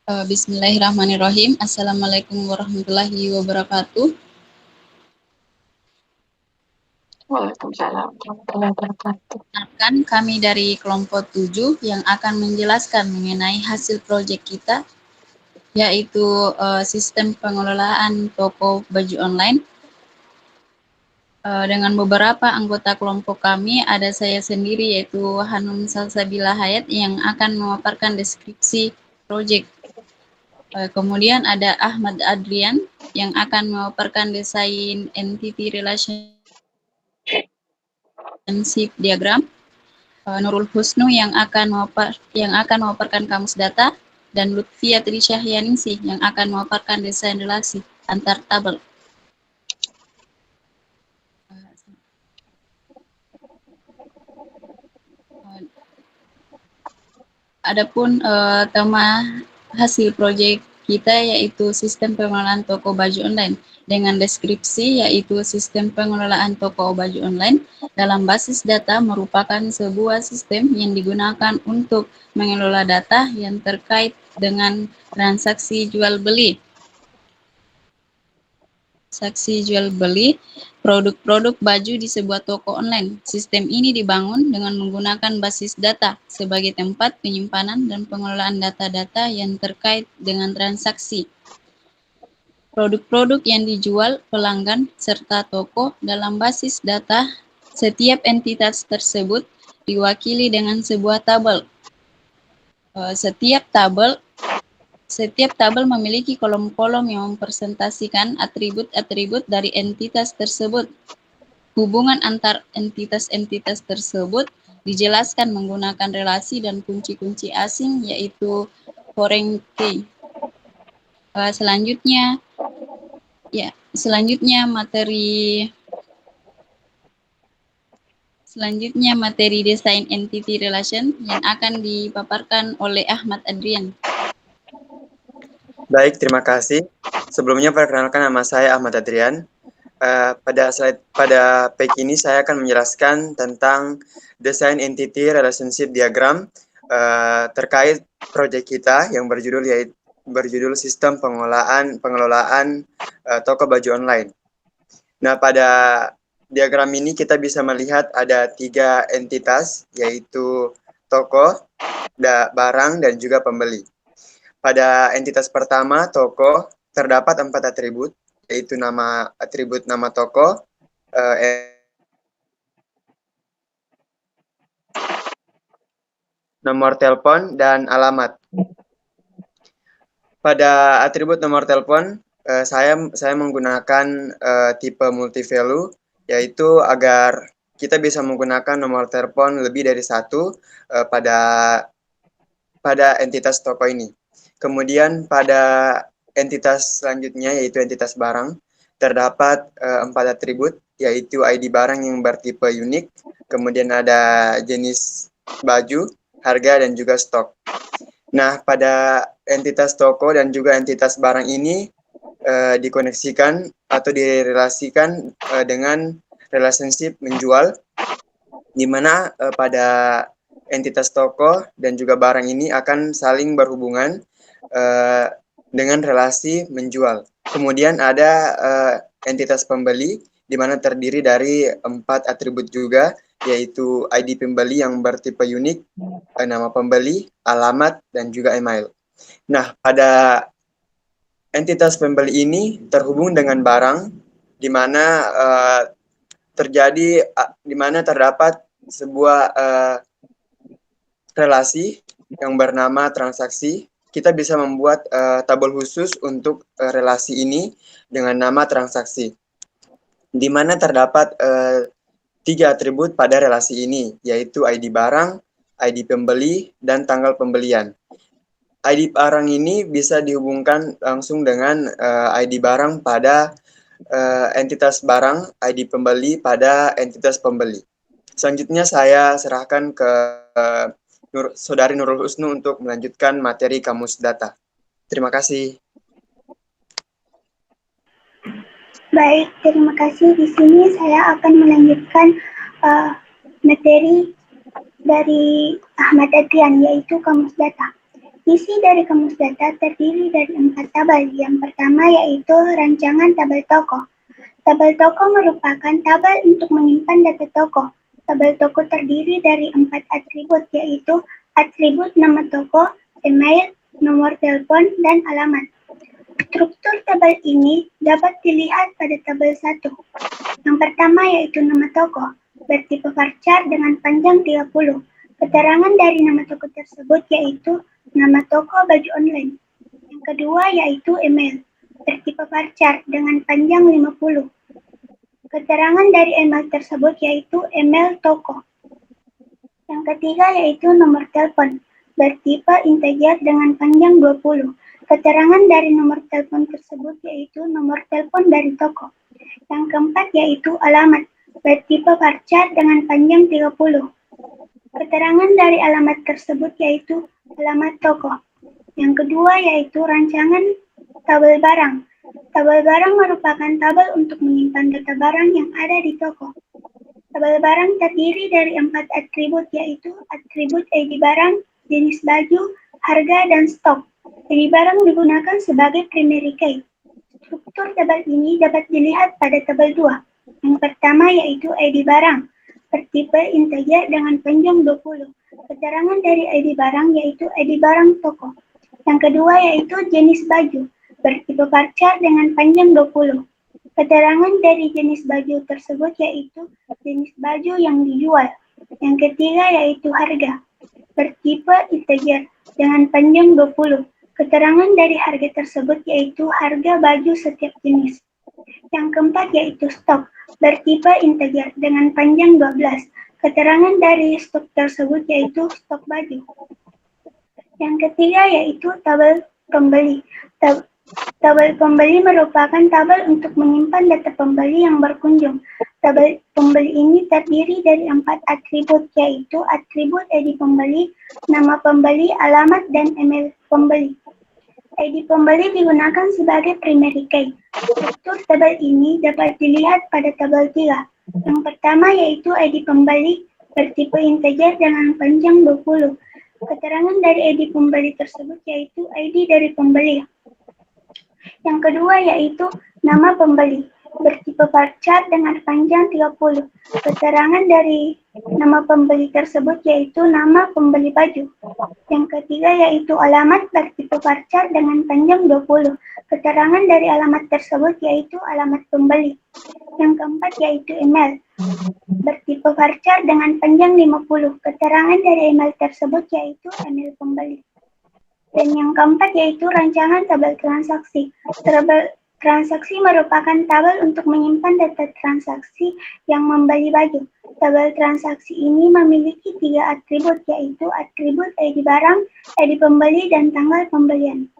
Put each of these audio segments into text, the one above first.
Bismillahirrahmanirrahim. Assalamualaikum warahmatullahi wabarakatuh. Waalaikumsalam warahmatullahi wabarakatuh. Akan kami dari kelompok 7 yang akan menjelaskan mengenai hasil proyek kita, yaitu sistem pengelolaan toko baju online. Dengan beberapa anggota kelompok kami, ada saya sendiri yaitu Hanum Salsabila Hayat yang akan memaparkan deskripsi proyek. Kemudian ada Ahmad Adrian yang akan memaparkan desain entity relationship diagram, Nurul Husnu yang akan memaparkan kamus data, dan Lutfia Trisyahyaningsih yang akan memaparkan desain relasi antar tabel. Adapun tema hasil proyek kita yaitu sistem pengelolaan toko baju online dengan deskripsi yaitu sistem pengelolaan toko baju online dalam basis data merupakan sebuah sistem yang digunakan untuk mengelola data yang terkait dengan transaksi jual beli. Produk-produk baju di sebuah toko online. Sistem ini dibangun dengan menggunakan basis data sebagai tempat penyimpanan dan pengelolaan data-data yang terkait dengan transaksi. Produk-produk yang dijual pelanggan serta toko dalam basis data, setiap entitas tersebut diwakili dengan sebuah tabel. Setiap tabel memiliki kolom-kolom yang mempresentasikan atribut-atribut dari entitas tersebut. Hubungan antar entitas-entitas tersebut dijelaskan menggunakan relasi dan kunci-kunci asing yaitu foreign key. Selanjutnya materi desain entity relation yang akan dipaparkan oleh Ahmad Adrian. Baik, terima kasih. Sebelumnya perkenalkan nama saya Ahmad Adrian. Pada page ini saya akan menjelaskan tentang desain entity relationship diagram terkait proyek kita yang berjudul sistem pengelolaan toko baju online. Nah, pada diagram ini kita bisa melihat ada 3 entitas, yaitu toko, barang, dan juga pembeli. Pada entitas pertama, toko, terdapat 4 atribut, yaitu atribut nama toko, nomor telepon, dan alamat. Pada atribut nomor telepon, saya menggunakan tipe multi-value, yaitu agar kita bisa menggunakan nomor telepon lebih dari 1 pada entitas toko ini. Kemudian pada entitas selanjutnya, yaitu entitas barang, terdapat 4 atribut, yaitu ID barang yang bertipe unik, kemudian ada jenis baju, harga, dan juga stok. Nah, pada entitas toko dan juga entitas barang ini dikoneksikan atau direlasikan dengan relationship menjual, di mana pada entitas toko dan juga barang ini akan saling berhubungan dengan relasi menjual. Kemudian ada entitas pembeli, di mana terdiri dari 4 atribut juga, yaitu ID pembeli yang bertipe unik, nama pembeli, alamat, dan juga email. Nah, pada entitas pembeli ini terhubung dengan barang, di mana terdapat sebuah relasi yang bernama transaksi. Kita bisa membuat tabel khusus untuk relasi ini dengan nama transaksi, di mana terdapat 3 atribut pada relasi ini, yaitu ID barang, ID pembeli, dan tanggal pembelian. ID barang ini bisa dihubungkan langsung dengan ID barang pada entitas barang, ID pembeli pada entitas pembeli. Selanjutnya saya serahkan ke Saudari Nurul Husnu untuk melanjutkan materi kamus data. Terima kasih. Baik, terima kasih. Di sini saya akan melanjutkan materi dari Ahmad Adrian, yaitu kamus data. Isi dari kamus data terdiri dari 4 tabel. Yang pertama yaitu rancangan tabel toko. Tabel toko merupakan tabel untuk menyimpan data toko. Tabel toko terdiri dari 4 atribut, yaitu atribut nama toko, email, nomor telepon, dan alamat. Struktur tabel ini dapat dilihat pada tabel 1. Yang pertama yaitu nama toko, bertipe varchar dengan panjang 30. Keterangan dari nama toko tersebut yaitu nama toko baju online. Yang kedua yaitu email, bertipe varchar dengan panjang 50. Keterangan dari email tersebut yaitu email toko. Yang ketiga yaitu nomor telepon, bertipe integer dengan panjang 20. Keterangan dari nomor telepon tersebut yaitu nomor telepon dari toko. Yang keempat yaitu alamat, bertipe varchar dengan panjang 30. Keterangan dari alamat tersebut yaitu alamat toko. Yang kedua yaitu rancangan tabel barang. Tabel barang merupakan tabel untuk menyimpan data barang yang ada di toko. Tabel barang terdiri dari 4 atribut yaitu atribut ID barang, jenis baju, harga, dan stok. ID barang digunakan sebagai primary key. Struktur tabel ini dapat dilihat pada tabel 2. Yang pertama yaitu ID barang, bertipe integer dengan panjang 20. Keterangan dari ID barang yaitu ID barang toko. Yang kedua yaitu jenis baju, bertipe varchar dengan panjang 20. Keterangan dari jenis baju tersebut yaitu jenis baju yang dijual. Yang ketiga yaitu harga, bertipe integer dengan panjang 20. Keterangan dari harga tersebut yaitu harga baju setiap jenis. Yang keempat yaitu stok, bertipe integer dengan panjang 12. Keterangan dari stok tersebut yaitu stok baju. Yang ketiga yaitu tabel pembeli. Tabel pembeli merupakan tabel untuk menyimpan data pembeli yang berkunjung. Tabel pembeli ini terdiri dari 4 atribut, yaitu atribut ID pembeli, nama pembeli, alamat, dan email pembeli. ID pembeli digunakan sebagai primary key. Struktur tabel ini dapat dilihat pada tabel 3. Yang pertama yaitu ID pembeli, bertipe integer dengan panjang 20. Keterangan dari ID pembeli tersebut yaitu ID dari pembeli. Yang kedua yaitu nama pembeli, bertipe varchar dengan panjang 30. Keterangan dari nama pembeli tersebut yaitu nama pembeli baju. Yang ketiga yaitu alamat, bertipe varchar dengan panjang 20. Keterangan dari alamat tersebut yaitu alamat pembeli. Yang keempat yaitu email, bertipe varchar dengan panjang 50. Keterangan dari email tersebut yaitu email pembeli. Dan yang keempat yaitu rancangan tabel transaksi. Tabel transaksi merupakan tabel untuk menyimpan data transaksi yang membeli baju. Tabel transaksi ini memiliki 3 atribut yaitu atribut ID barang, ID pembeli, dan tanggal pembelian.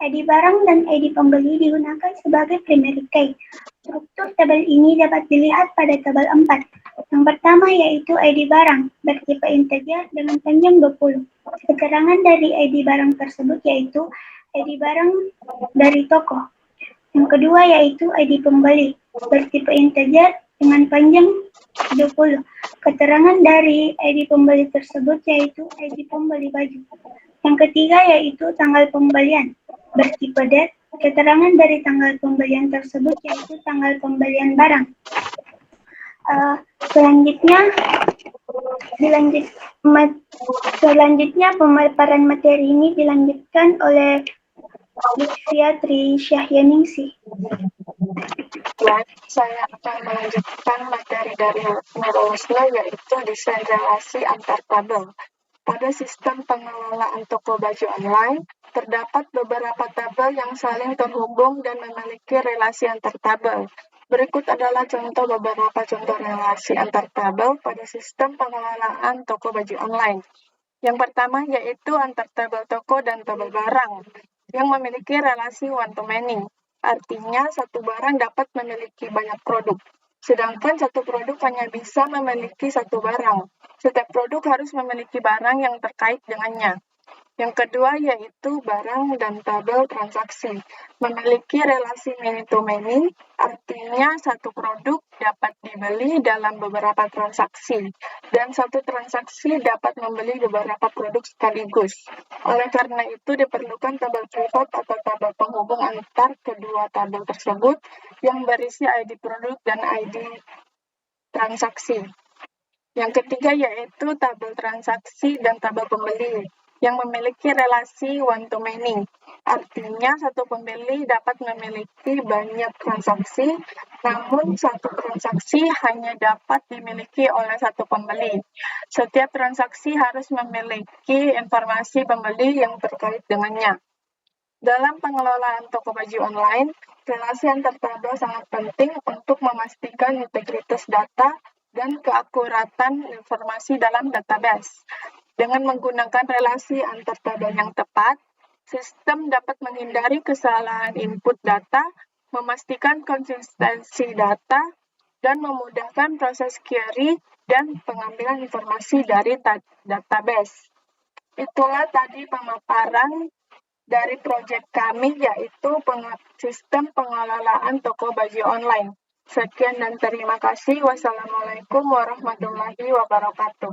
ID barang dan ID pembeli digunakan sebagai primary key. Struktur tabel ini dapat dilihat pada tabel 4. Yang pertama yaitu ID barang, bertipe integer dengan panjang 20. Keterangan dari ID barang tersebut yaitu ID barang dari toko. Yang kedua yaitu ID pembeli, bertipe integer dengan panjang 20. Keterangan dari ID pembeli tersebut yaitu ID pembeli baju. Yang ketiga yaitu tanggal pembelian, bertipe date. Keterangan dari tanggal pembelian tersebut yaitu tanggal pembelian barang. Selanjutnya pemaparan materi ini dilanjutkan oleh Lutfia Tri Syahyaningsih. Baik, saya akan melanjutkan materi dari Nurulsna yaitu desain relasi antar tabel. Pada sistem pengelolaan toko baju online, terdapat beberapa tabel yang saling terhubung dan memiliki relasi antar tabel. Berikut adalah beberapa contoh relasi antar tabel pada sistem pengelolaan toko baju online. Yang pertama yaitu antar tabel toko dan tabel barang yang memiliki relasi one-to-many. Artinya, satu barang dapat memiliki banyak produk, sedangkan satu produk hanya bisa memiliki satu barang. Setiap produk harus memiliki barang yang terkait dengannya. Yang kedua yaitu barang dan tabel transaksi. Memiliki relasi many to many, artinya satu produk dapat dibeli dalam beberapa transaksi, dan satu transaksi dapat membeli beberapa produk sekaligus. Oleh karena itu diperlukan tabel pivot atau tabel penghubung antar kedua tabel tersebut yang berisi ID produk dan ID transaksi. Yang ketiga yaitu tabel transaksi dan tabel pembeli yang memiliki relasi one to many. Artinya satu pembeli dapat memiliki banyak transaksi, namun satu transaksi hanya dapat dimiliki oleh satu pembeli. Setiap transaksi harus memiliki informasi pembeli yang terkait dengannya. Dalam pengelolaan toko baju online, relasi antar tabel sangat penting untuk memastikan integritas data dan keakuratan informasi dalam database. Dengan menggunakan relasi antar tabel yang tepat, sistem dapat menghindari kesalahan input data, memastikan konsistensi data, dan memudahkan proses query dan pengambilan informasi dari database. Itulah tadi pemaparan dari proyek kami, yaitu sistem pengelolaan toko baju online. Sekian dan terima kasih. Wassalamualaikum warahmatullahi wabarakatuh.